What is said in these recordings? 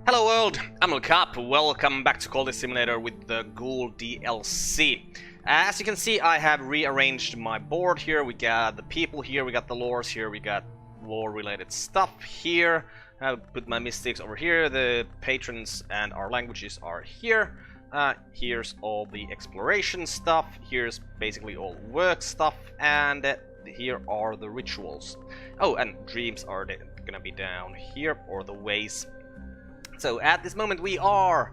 Hello world, I'm Carp. Welcome back to Cultist Simulator with the Ghoul DLC. As you can see, I have rearranged my board here. We got the people here, we got the lores here, we got lore related stuff here. I put my mystics over here, the patrons and our languages are here. Here's all the exploration stuff, here's basically all work stuff, and here are the rituals. Oh, and dreams are gonna be down here, or the ways. So at this moment we are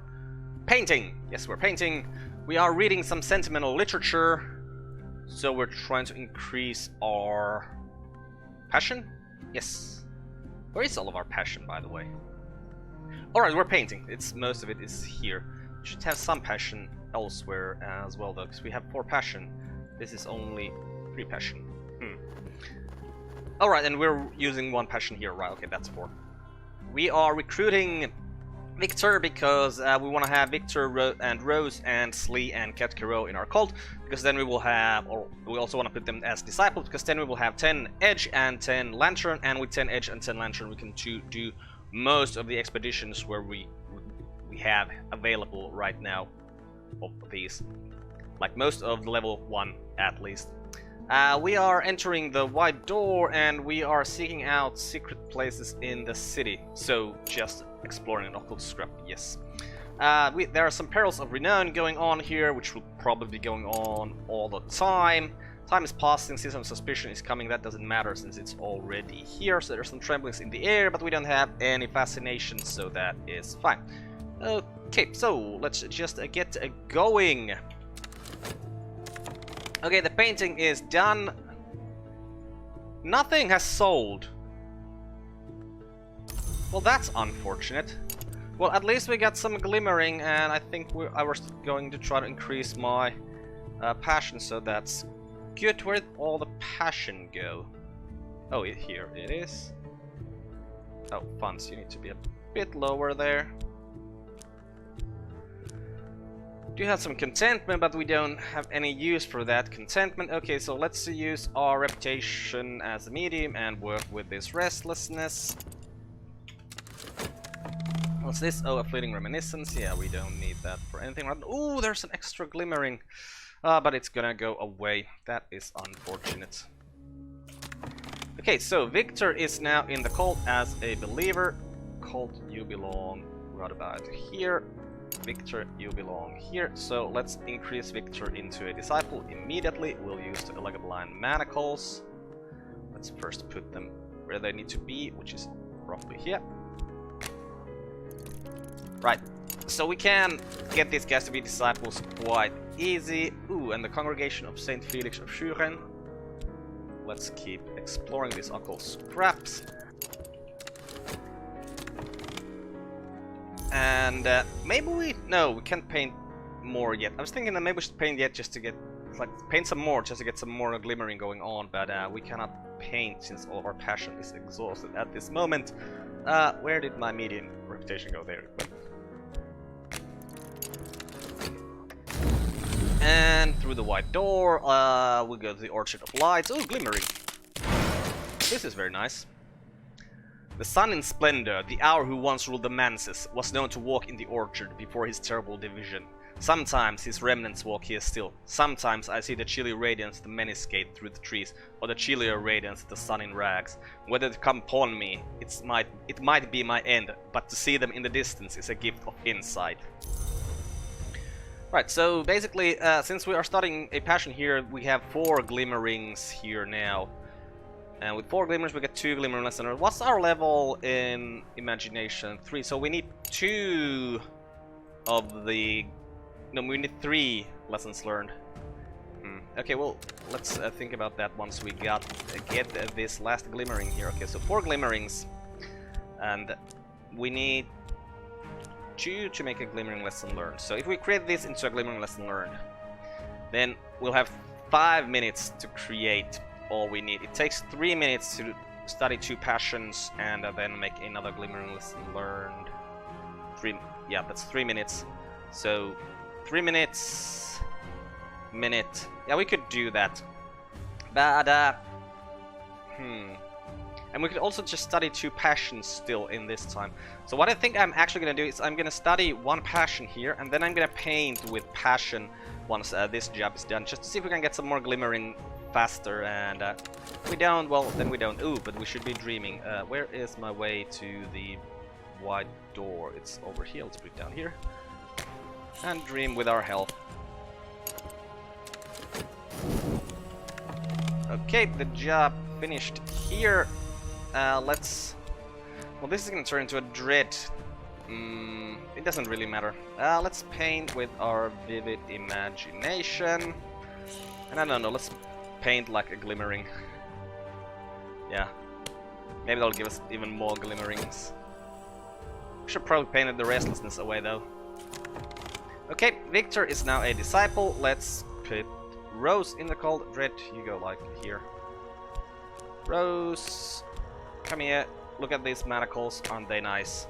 painting. Yes, we're painting. We are reading some sentimental literature. So we're trying to increase our passion. Yes. Where is all of our passion, by the way? Alright, we're painting. Most of it is here. We should have some passion elsewhere as well, though, because we have 4 passion. This is only 3 passion. Alright, and we're using 1 passion here. Right, okay, that's 4. We are recruiting Victor because we want to have Victor and Rose and Slee and Ketkiro in our cult, because then we will have, or we also want to put them as disciples, because then we will have 10 edge and 10 lantern, and with 10 edge and 10 lantern we can do most of the expeditions where we have available right now of these, like most of the level 1 at least. We are entering the wide door and we are seeking out secret places in the city. So just exploring an occult scrap, yes. There are some perils of renown going on here, which will probably be going on all the time. Time is passing, season of suspicion is coming. That doesn't matter since it's already here. So there's some tremblings in the air, but we don't have any fascination, so that is fine. Okay, so let's just get going. Okay, the painting is done. Nothing has sold. Well, that's unfortunate. Well, at least we got some glimmering, and I think I was going to try to increase my passion, so that's good. Where'd all the passion go? Oh, here it is. Oh, funds, you need to be a bit lower there. Do have some contentment, but we don't have any use for that contentment. Okay, so let's use our reputation as a medium and work with this restlessness. What's this? Oh, a fleeting reminiscence. Yeah, we don't need that for anything. Oh, there's an extra glimmering, but it's gonna go away. That is unfortunate. Okay, so Victor is now in the cult as a believer. Cult, you belong right about here. Victor, you belong here, so let's increase Victor into a disciple immediately. We'll use the elegant line manacles. Let's first put them where they need to be, which is roughly here. Right, so we can get these guys to be disciples quite easy. Ooh, and the congregation of Saint Felix of Schüren. Let's keep exploring these occult scraps. And maybe we can't paint more yet. I was thinking that maybe we should paint yet just to get, like, paint some more just to get some more glimmering going on, but we cannot paint since all of our passion is exhausted at this moment. Where did my medium reputation go? There. And through the wide door, we go to the Orchard of Lights. Oh, glimmering. This is very nice. The sun in splendor, the hour who once ruled the manses, was known to walk in the orchard before his terrible division. Sometimes his remnants walk here still. Sometimes I see the chilly radiance of the many skate through the trees, or the chillier radiance of the sun in rags. Whether they come upon me, it might be my end, but to see them in the distance is a gift of insight. Right, so basically, since we are starting a passion here, we have 4 glimmerings here now. And with 4 glimmers we get 2 glimmering lessons. What's our level in imagination? 3. So we need 2 of the... No, we need 3 lessons learned. Okay, well, let's think about that once we get this last glimmering here. Okay, so 4 glimmerings. And we need 2 to make a glimmering lesson learned. So if we create this into a glimmering lesson learned, then we'll have 5 minutes to create all we need. It takes 3 minutes to study 2 passions and then make another glimmering lesson learned. Yeah, that's 3 minutes. So 3 minute. Yeah, we could do that. But and And we could also just study 2 passions still in this time. So what I think I'm actually gonna do is I'm gonna study 1 passion here, and then I'm gonna paint with passion once this job is done, just to see if we can get some more glimmering faster. And if we don't, well, then we don't. Ooh, but we should be dreaming. Where is my way to the white door? It's over here. Let's put it down here. And dream with our health. Okay, the job finished here. Let's... Well, this is gonna turn into a dread. It doesn't really matter. Let's paint with our vivid imagination. And I don't know, let's paint like a glimmering. Yeah. Maybe that'll give us even more glimmerings. We should probably paint the restlessness away though. Okay, Victor is now a disciple. Let's put Rose in the cult. Dread, you go like here. Rose, come here. Look at these manacles, aren't they nice?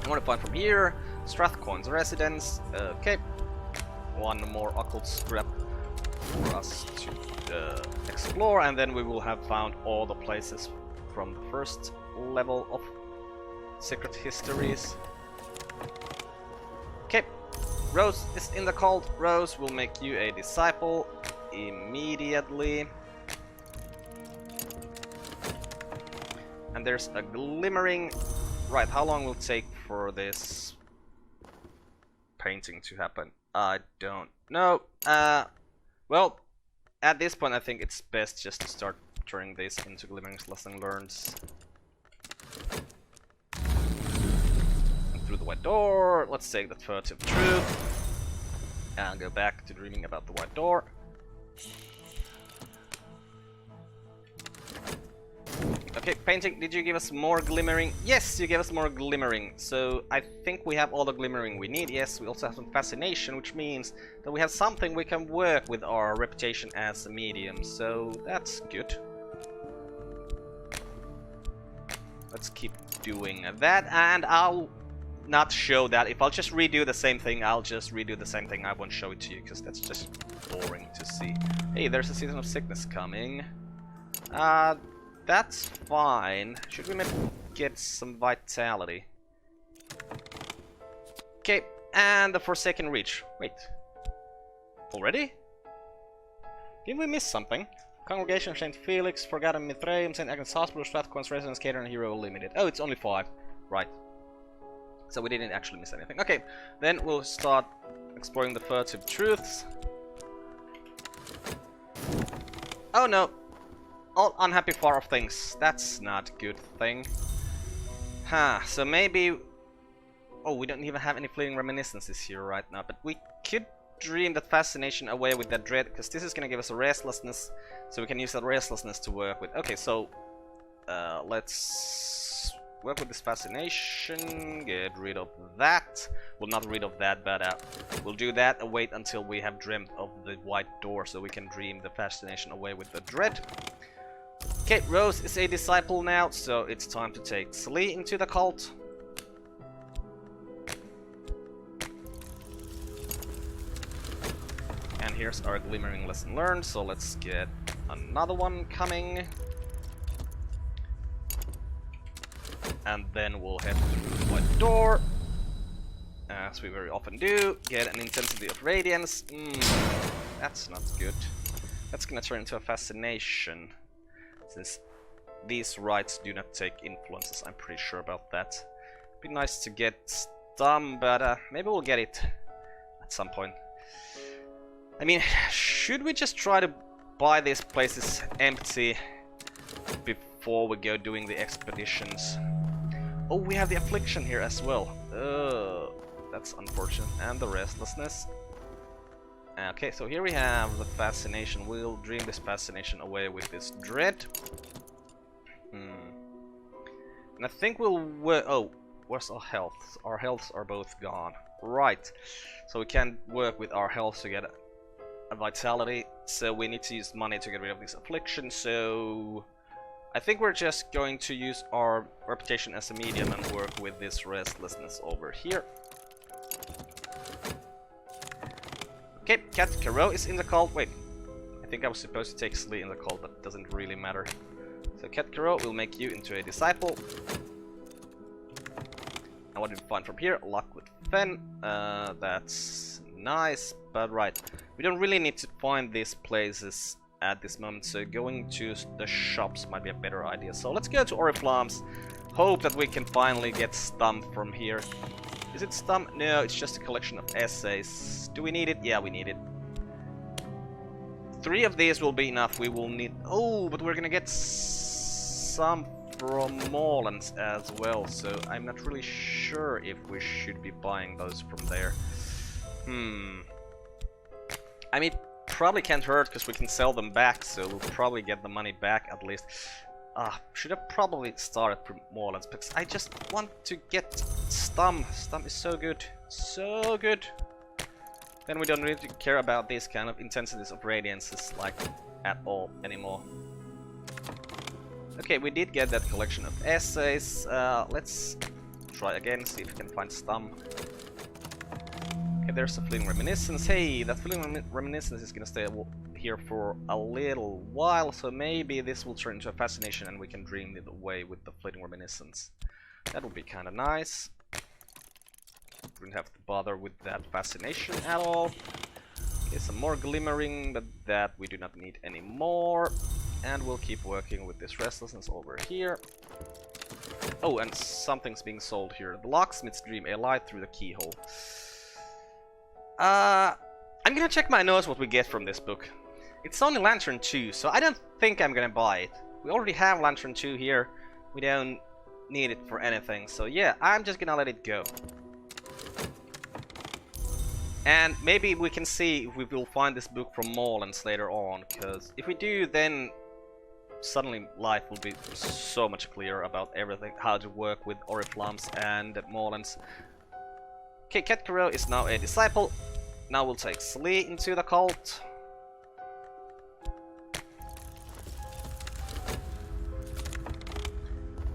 I want to point from here. Strathcoin's residence. Okay. 1 more occult scrap for us to explore, and then we will have found all the places from the first level of Secret Histories. Okay. Rose is in the cult. Rose will make you a disciple immediately. And there's a glimmering. Right, how long will it take for this painting to happen? I don't know. Well, at this point I think it's best just to start turning this into Glimmerings lesson learned. And through the white door, let's take the furtive truth. And go back to dreaming about the white door. Okay, painting, did you give us more glimmering? Yes, you gave us more glimmering. So I think we have all the glimmering we need. Yes, we also have some fascination, which means that we have something we can work with our reputation as a medium. So that's good. Let's keep doing that, and I'll not show that. If I'll just redo the same thing, I'll just redo the same thing. I won't show it to you because that's just boring to see. Hey, there's a season of sickness coming. That's fine. Should we maybe get some vitality? Okay, and the Forsaken Reach. Wait. Already? Didn't we miss something? Congregation of Saint Felix, Forgotten Mithraeum, St. Agnes Hospital, Strathcoin's Residence, Cater and Hero Limited. Oh, it's only 5. Right. So we didn't actually miss anything. Okay, then we'll start exploring the furtive truths. Oh no! All unhappy far off things. That's not a good thing. Huh, so maybe... Oh, we don't even have any fleeting reminiscences here right now, but we could dream that fascination away with that dread, because this is gonna give us a restlessness, so we can use that restlessness to work with. Okay, so let's work with this fascination, get rid of that. Well, not rid of that, but we'll do that and wait until we have dreamt of the white door, so we can dream the fascination away with the dread. Okay, Rose is a disciple now, so it's time to take Slee into the cult. And here's our glimmering lesson learned, so let's get another one coming. And then we'll head through the white door, as we very often do. Get an intensity of radiance. That's not good. That's gonna turn into a fascination, since these rites do not take influences. I'm pretty sure about that. Be nice to get Stump, but maybe we'll get it at some point. I mean, should we just try to buy these places empty before we go doing the expeditions? Oh, we have the affliction here as well. That's unfortunate. And the restlessness. Okay, so here we have the fascination. We'll dream this fascination away with this dread. And I think we'll... Oh, where's our health? Our healths are both gone. Right. So we can work with our health to get a vitality. So we need to use money to get rid of this affliction. So I think we're just going to use our reputation as a medium and work with this restlessness over here. Okay, Cat Caro is in the cult. Wait, I I think I was supposed to take Slee in the cult, but it doesn't really matter. So Ketkaro will make you into a disciple. And what did we find from here? Luck with Fen. That's nice, but right. We don't really need to find these places at this moment, so going to the shops might be a better idea. So let's go to Oriflamme's. Hope that we can finally get Stump from here. Is it Stump? No, it's just a collection of essays. Do we need it? Yeah, we need it. 3 of these will be enough. We will need... Oh, but we're gonna get some from Morlands as well, so I'm not really sure if we should be buying those from there. I mean, probably can't hurt because we can sell them back, so we'll probably get the money back at least. Should have probably started from Morlands, because I just want to get Stump. Stump is so good. So good. Then we don't need to care about these kind of intensities of radiances, like, at all anymore. Okay, we did get that collection of essays. Let's try again, see if we can find Stump. Okay, there's a fleeting reminiscence. Hey, that fleeting reminiscence is gonna stay here for a little while, so maybe this will turn into a fascination and we can dream it away with the fleeting reminiscence. That would be kind of nice. Wouldn't have to bother with that fascination at all. Okay, some more glimmering, but that we do not need anymore. And we'll keep working with this restlessness over here. Oh, and something's being sold here. The locksmith's dream, a light through the keyhole. I'm gonna check my notes what we get from this book. It's only Lantern 2, so I don't think I'm gonna buy it. We already have Lantern 2 here. We don't need it for anything, so yeah, I'm just gonna let it go. And maybe we can see if we will find this book from Morlands later on, because if we do, then suddenly life will be so much clearer about everything, how to work with Oriflammes and Morlands. Okay, Ketkaro is now a disciple. Now we'll take Slee into the cult.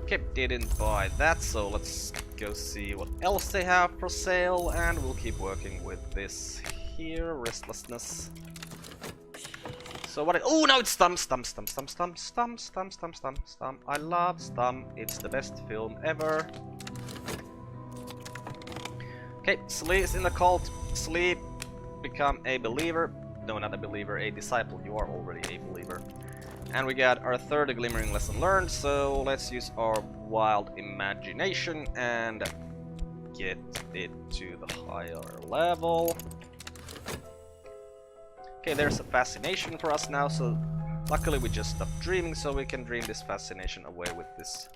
Okay, didn't buy that, so let's go see what else they have for sale, and we'll keep working with this here, restlessness. So what? Oh, now it's Stump. I love Stump. It's the best film ever. Okay, Slee is in the cult. Slee, become a believer. No, not a believer, a disciple. You are already a believer. And we got our third glimmering lesson learned, so let's use our wild imagination and get it to the higher level. Okay, there's a fascination for us now, so luckily we just stopped dreaming, so we can dream this fascination away with this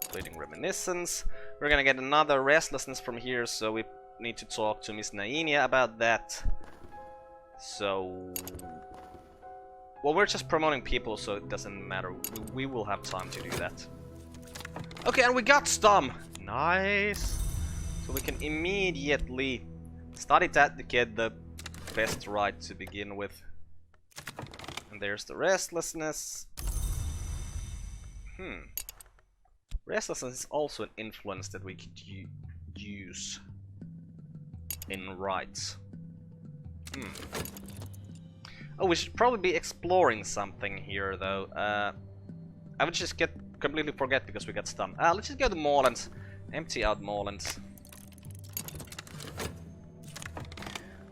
fleeting reminiscence. We're gonna get another restlessness from here, so we need to talk to Miss Nainia about that. So... well, we're just promoting people, so it doesn't matter. We will have time to do that. Okay, and we got Stump! Nice! So we can immediately study that to get the best Rite to begin with. And there's the restlessness. Restlessness is also an influence that we could use in Rites. Oh, we should probably be exploring something here, though. I would just completely forget because we got Stump. Let's just go to Morlands. Empty out Morlands.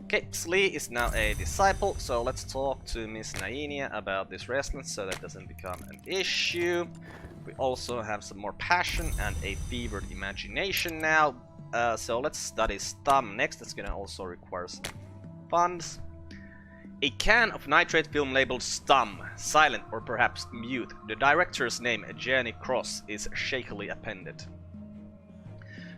Okay, Slee is now a disciple, so let's talk to Miss Nainia about this restlessness so that doesn't become an issue. We also have some more passion and a fevered imagination now. So let's study Stump next. That's gonna also require some funds. A can of nitrate film labeled Stump, silent or perhaps mute. The director's name, Jenny Cross, is shakily appended.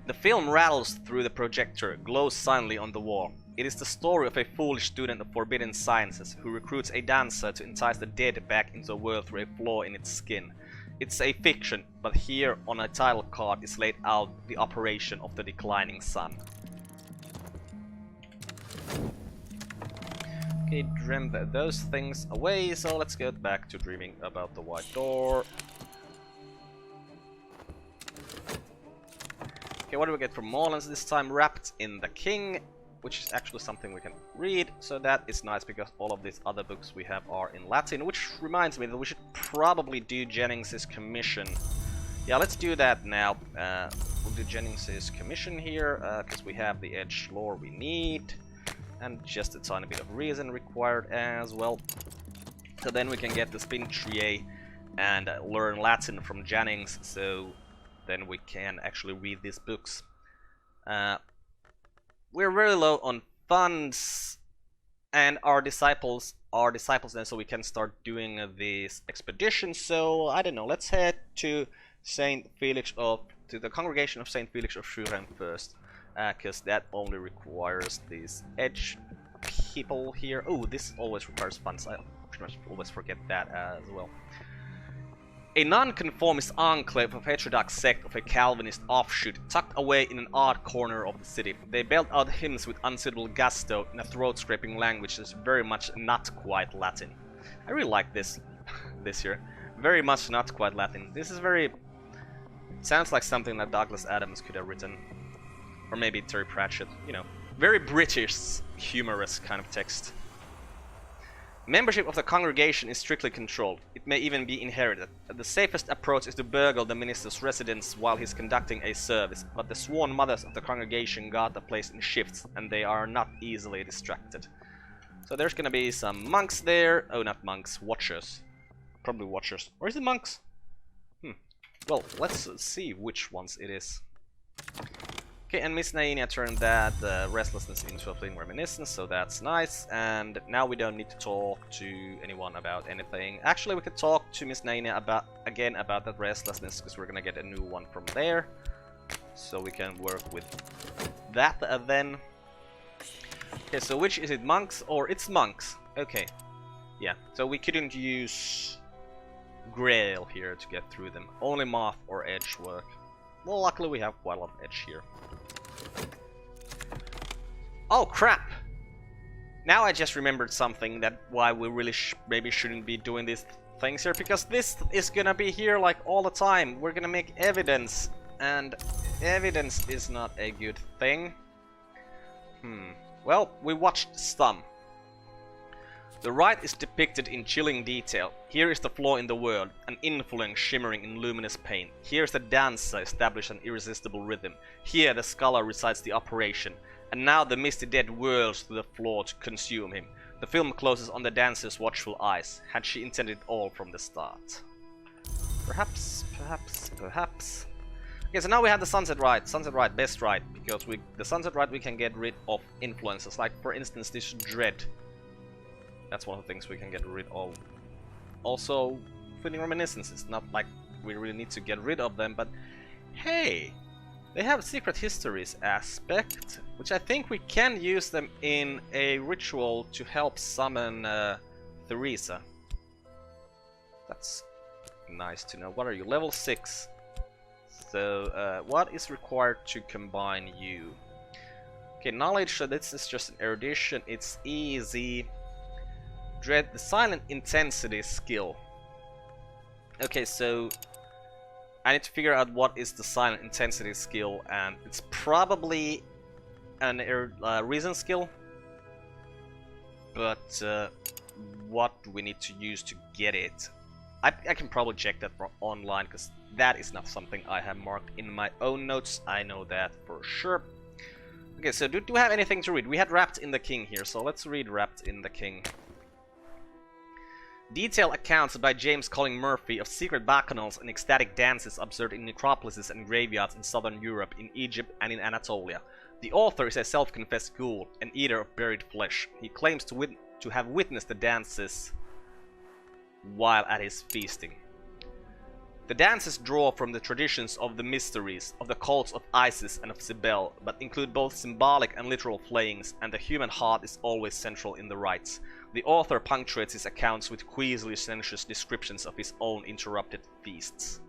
The film rattles through the projector, glows silently on the wall. It is the story of a foolish student of forbidden sciences who recruits a dancer to entice the dead back into the world through a flaw in its skin. It's a fiction, but here on a title card is laid out the operation of the declining sun. Okay, dreamed those things away, so let's get back to dreaming about the white door. Okay, what do we get from Morlands this time? Wrapped in the King. which is actually something we can read, so that is nice because all of these other books we have are in Latin, which reminds me that we should probably do Jennings' commission. Yeah, let's do that now. We'll do Jennings' commission here, because we have the edge lore we need, and just a tiny bit of reason required as well. So then we can get the Spintrier and learn Latin from Jennings, so then we can actually read these books. We're very low on funds, and our disciples then, so we can start doing this expedition. So I don't know, let's head to to the congregation of Saint Felix of Shuren first, because that only requires these edge people here. Oh, this always requires funds. I pretty much always forget that as well. A non-conformist enclave of heterodox sect of a Calvinist offshoot, tucked away in an odd corner of the city. They belt out hymns with unsuitable gusto in a throat-scraping language that is very much not quite Latin. I really like this here. Very much not quite Latin. This is very... sounds like something that Douglas Adams could have written. Or maybe Terry Pratchett, you know. Very British, humorous kind of text. Membership of the congregation is strictly controlled. It may even be inherited. The safest approach is to burgle the minister's residence while he's conducting a service, but the sworn mothers of the congregation guard the place in shifts, and they are not easily distracted. So there's gonna be some monks there. Oh, not monks, watchers. Probably watchers. Or is it monks? Well, let's see which ones it is. Okay, and Miss Naina turned that restlessness into a fleeting reminiscence, so that's nice. And now we don't need to talk to anyone about anything. Actually, we could talk to Miss Naina about that restlessness, because we're gonna get a new one from there. So we can work with that then. Okay, so which is it, monks or it's monks? Okay, yeah. So we couldn't use Grail here to get through them. Only Moth or Edge work. Well, luckily we have quite a lot of edge here. Oh crap! Now I just remembered something, that why we really maybe shouldn't be doing these things here, because this is gonna be here like all the time. We're gonna make evidence, and evidence is not a good thing. Well, we watched Stump. The Rite is depicted in chilling detail. Here is the flaw in the world, an influence shimmering in luminous pain. Here is the dancer established an irresistible rhythm. Here the scholar recites the operation. And now the misty dead whirls through the floor to consume him. The film closes on the dancer's watchful eyes. Had she intended it all from the start? Perhaps. Okay, so now we have the Sunset Rite. Sunset Rite, best Rite, because the Sunset Rite we can get rid of influences, like for instance this Dread. That's one of the things we can get rid of. Also, fleeting reminiscences. Not like we really need to get rid of them, but hey, they have secret histories aspect, which I think we can use them in a ritual to help summon Theresa. That's nice to know. What are you? Level 6. So, what is required to combine you? Okay, knowledge, so this is just an erudition. It's easy. Dread, the silent intensity skill. Okay, so I need to figure out what is the silent intensity skill, and it's probably an reason skill. But what do we need to use to get it? I can probably check that for online, because that is not something I have marked in my own notes. I know that for sure. Okay, so do we have anything to read? We had Wrapped in the King here, so let's read Wrapped in the King. Detailed accounts by James Colling Murphy of secret bacchanals and ecstatic dances observed in necropolises and graveyards in southern Europe, in Egypt and in Anatolia. The author is a self-confessed ghoul, an eater of buried flesh. He claims to have witnessed the dances while at his feasting. The dances draw from the traditions of the mysteries, of the cults of Isis and of Cybele, but include both symbolic and literal flayings, and the human heart is always central in the rites. The author punctuates his accounts with queasily sensuous descriptions of his own interrupted feasts.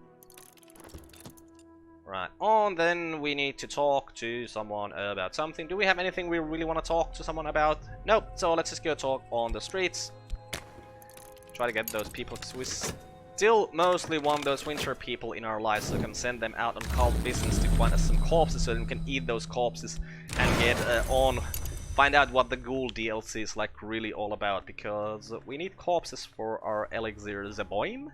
Right, on then we need to talk to someone about something. Do we have anything we really want to talk to someone about? Nope, so let's just go talk on the streets. Try to get those people, because we still mostly want those winter people in our lives, so we can send them out on cult business to find us some corpses, so that we can eat those corpses and get on find out what the Ghoul DLC is like really all about, because we need corpses for our Elixir Zeboim.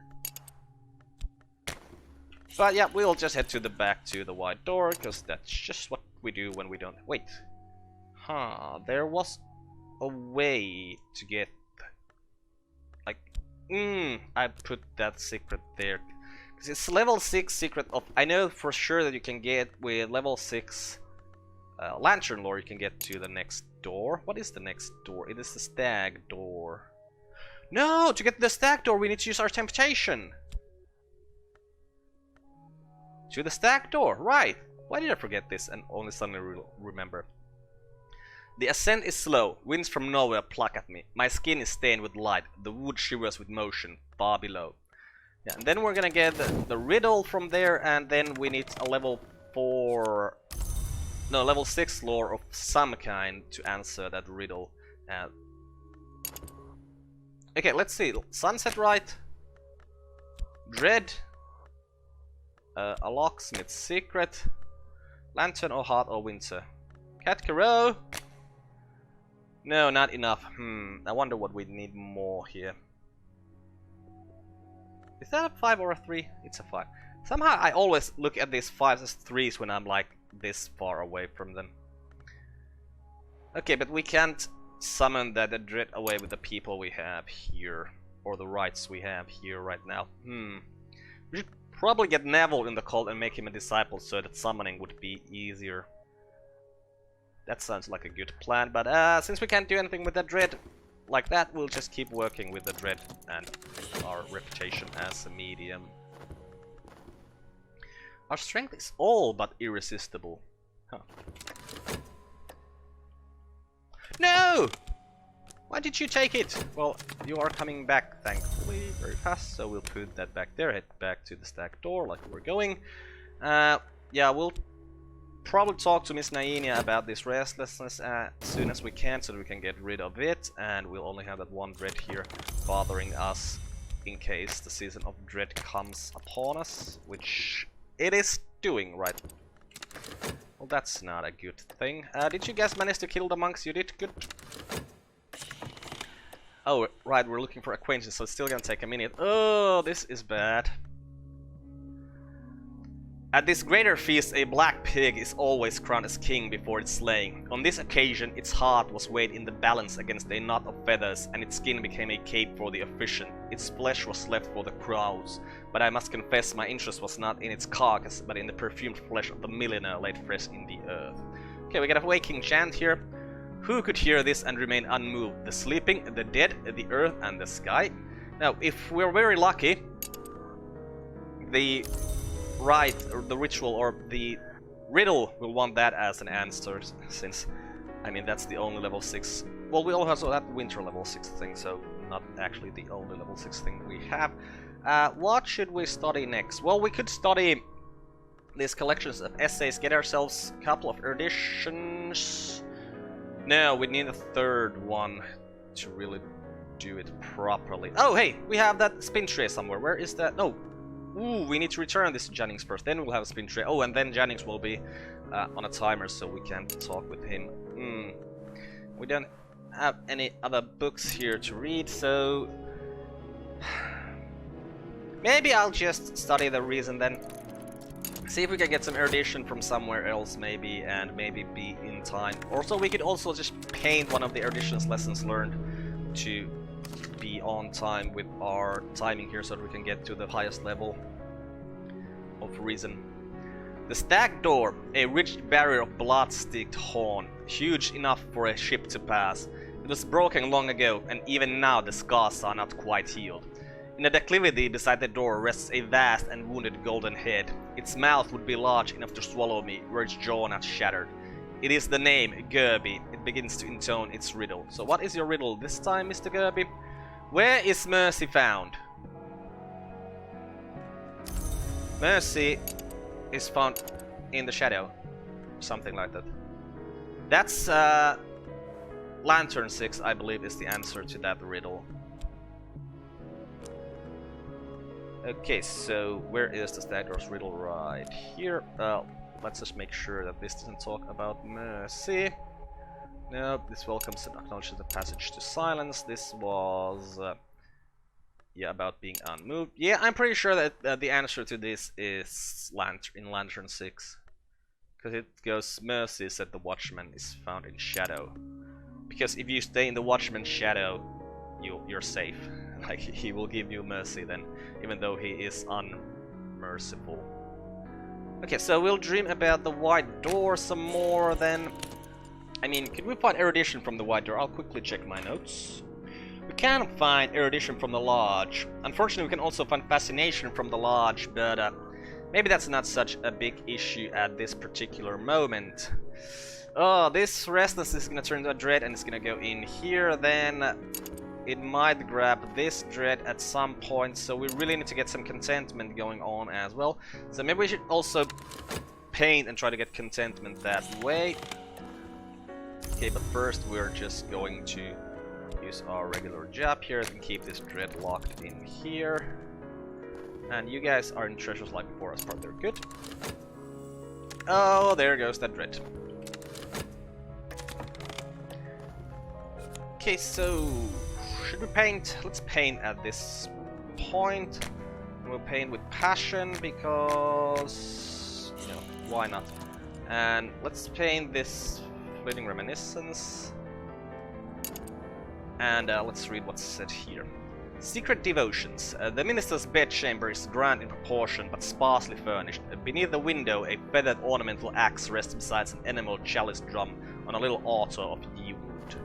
But yeah, we'll just head to the back to the wide door, because that's just what we do when we don't... Wait. Huh, there was a way to get... Like... I put that secret there. Because it's level 6 secret of... I know for sure that you can get with level 6 Lantern Lore, you can get to the next door. What is the next door? It is the Stag door. No! To get the Stag door we need to use our Temptation! To the Stag door, right! Why did I forget this and only suddenly remember? The ascent is slow. Winds from nowhere pluck at me. My skin is stained with light. The wood shivers with motion far below. Yeah, and then we're gonna get the Riddle from there, and then we need a level 4... No, level 6 lore of some kind to answer that riddle. Okay, let's see. Sunset Rite. Dread. A Locksmith's Secret. Lantern or Heart or Winter. Cat Carol. No, not enough. I wonder what we need more here. Is that a 5 or a 3? It's a 5. Somehow I always look at these 5s as 3s when I'm like this far away from them. Okay, but we can't summon that dread away with the people we have here. Or the rights we have here right now. We should probably get Neville in the cult and make him a disciple so that summoning would be easier. That sounds like a good plan, but since we can't do anything with the dread like that, we'll just keep working with the dread and our reputation as a medium. Our strength is all but irresistible. Huh. No! Why did you take it? Well, you are coming back, thankfully, very fast, so we'll put that back there, head back to the Stag door like we're going. Yeah, we'll probably talk to Miss Nainia about this restlessness as soon as we can, so that we can get rid of it, and we'll only have that one dread here bothering us in case the season of dread comes upon us, which it is doing right. Well, that's not a good thing. Did you guys manage to kill the monks? You did? Good. Oh, right, we're looking for acquaintances, so it's still gonna take a minute. Oh, this is bad. At this greater feast, a black pig is always crowned as king before its slaying. On this occasion, its heart was weighed in the balance against a knot of feathers, and its skin became a cape for the efficient. Its flesh was left for the crowds, but I must confess my interest was not in its carcass, but in the perfumed flesh of the milliner laid fresh in the earth. Okay, we got a waking chant here. Who could hear this and remain unmoved? The sleeping, the dead, the earth, and the sky. Now, if we're very lucky, the Rite, or the ritual, or the riddle will want that as an answer, since, I mean, that's the only level 6. Well, we also have winter level 6 thing, so not actually the only level 6 thing we have. What should we study next? Well, we could study these collections of essays, get ourselves a couple of editions. No, we need a third one to really do it properly. Oh, hey, we have that spin tray somewhere. Where is that? No. Ooh, we need to return this to Jennings first, then we'll have a spin tray. Oh, and then Jennings will be on a timer, so we can talk with him. We don't have any other books here to read, so... maybe I'll just study the reason then. See if we can get some erudition from somewhere else, maybe, and maybe be in time. Also, we could also just paint one of the erudition's lessons learned to be on time with our timing here, so that we can get to the highest level of reason. The Stag door, a ridged barrier of blood-sticked horn, huge enough for a ship to pass. It was broken long ago, and even now the scars are not quite healed. In the declivity beside the door rests a vast and wounded golden head. Its mouth would be large enough to swallow me, were its jaw not shattered. It is the name, Gerby. It begins to intone its riddle. So what is your riddle this time, Mr. Gerby? Where is Mercy found? Mercy is found in the shadow. Something like that. That's Lantern 6, I believe, is the answer to that riddle. Okay, so where is the Stag door's riddle? Right here. Let's just make sure that this doesn't talk about Mercy. Nope, this welcomes and acknowledges the passage to silence. This was... yeah, about being unmoved. Yeah, I'm pretty sure that the answer to this is in Lantern 6. Because it goes, mercy said the watchman is found in shadow. Because if you stay in the watchman's shadow, you're safe. Like, he will give you mercy then, even though he is unmerciful. Okay, so we'll dream about the white door some more then. I mean, could we find erudition from the white door? I'll quickly check my notes. We can find erudition from the lodge. Unfortunately, we can also find fascination from the lodge, but maybe that's not such a big issue at this particular moment. Oh, this restless is gonna turn into a dread and it's gonna go in here, then it might grab this dread at some point, so we really need to get some contentment going on as well. So maybe we should also paint and try to get contentment that way. Okay, but first we're just going to use our regular job here and keep this dread locked in here. And you guys are in treasures like before as part, they're good. Oh, there goes that dread. Okay, so should we paint? Let's paint at this point. We'll paint with passion because, you know, why not? And let's paint this fleeting reminiscence. And let's read what's said here. Secret devotions. The minister's bedchamber is grand in proportion, but sparsely furnished. Beneath the window, a feathered ornamental axe rests beside an enamel chalice drum on a little altar of yew wood.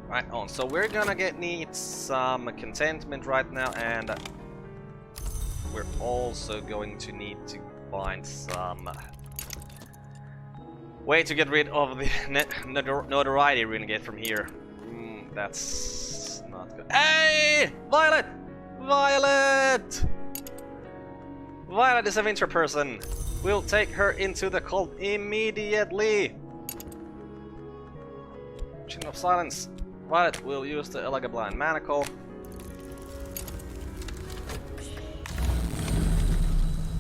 Right on, so we're gonna need some contentment right now, and we're also going to need to find some way to get rid of the notoriety we're gonna get from here. That's not good. Hey! Violet! Violet! Violet is a winter person. We'll take her into the cult immediately. Chain of silence. Violet will use the elegant blind manacle.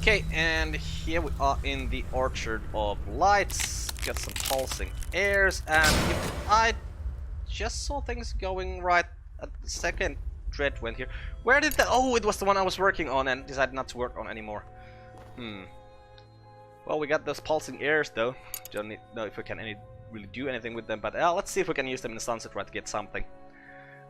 Okay, and here we are in the Orchard of Lights. Got some pulsing airs, and if I just saw things going right at the second dread went here. Where did the... Oh, it was the one I was working on and decided not to work on anymore. Well, we got those pulsing airs though. Don't know if we can really do anything with them, but let's see if we can use them in the Sunset Rite to get something.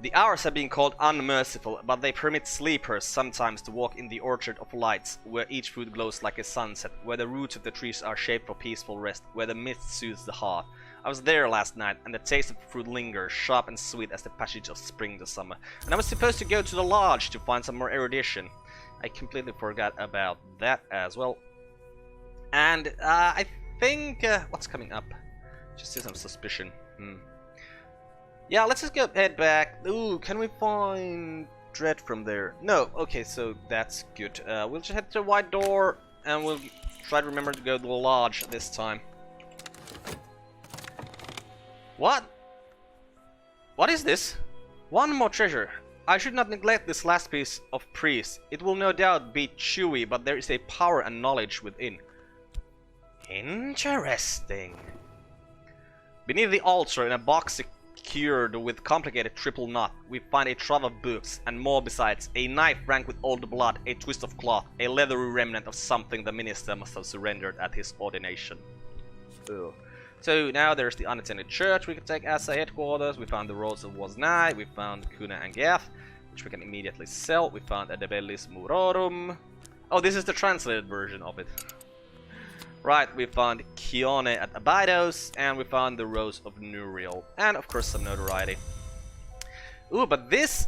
The hours have been called unmerciful, but they permit sleepers sometimes to walk in the Orchard of Lights, where each fruit glows like a sunset, where the roots of the trees are shaped for peaceful rest, where the mist soothes the heart. I was there last night, and the taste of the fruit lingers, sharp and sweet as the passage of spring to summer. And I was supposed to go to the lodge to find some more erudition. I completely forgot about that as well. And I think... what's coming up? Just see some suspicion. Yeah, let's just go head back. Ooh, can we find dread from there? No. Okay, so that's good. We'll just head to the white door, and we'll try to remember to go to the lodge this time. What? What is this? One more treasure. I should not neglect this last piece of priest. It will no doubt be chewy, but there is a power and knowledge within. Interesting. Beneath the altar, in a box secured with complicated triple knot, we find a trove of books, and more besides, a knife rank with old blood, a twist of cloth, a leathery remnant of something the minister must have surrendered at his ordination. Ugh. So now there's the unattended church we can take as a headquarters. We found the Rose of Woznai, we found Kuna and Gath, which we can immediately sell. We found a De Bellis Murorum. Oh, this is the translated version of it. Right, we found Kione at Abydos, and we found the Rose of Nuriel, and of course some notoriety. Ooh, but this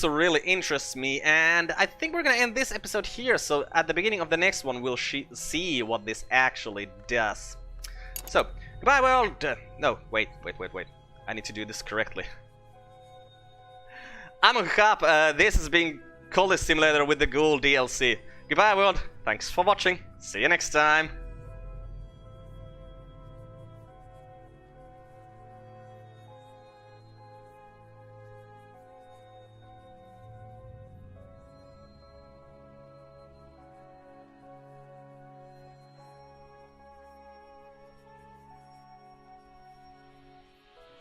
really interests me, and I think we're gonna end this episode here, so at the beginning of the next one we'll see what this actually does. So, goodbye world! No, wait. I need to do this correctly. I'm Carp, this has been Cultist Simulator with the Ghoul DLC. Goodbye world, thanks for watching, see you next time!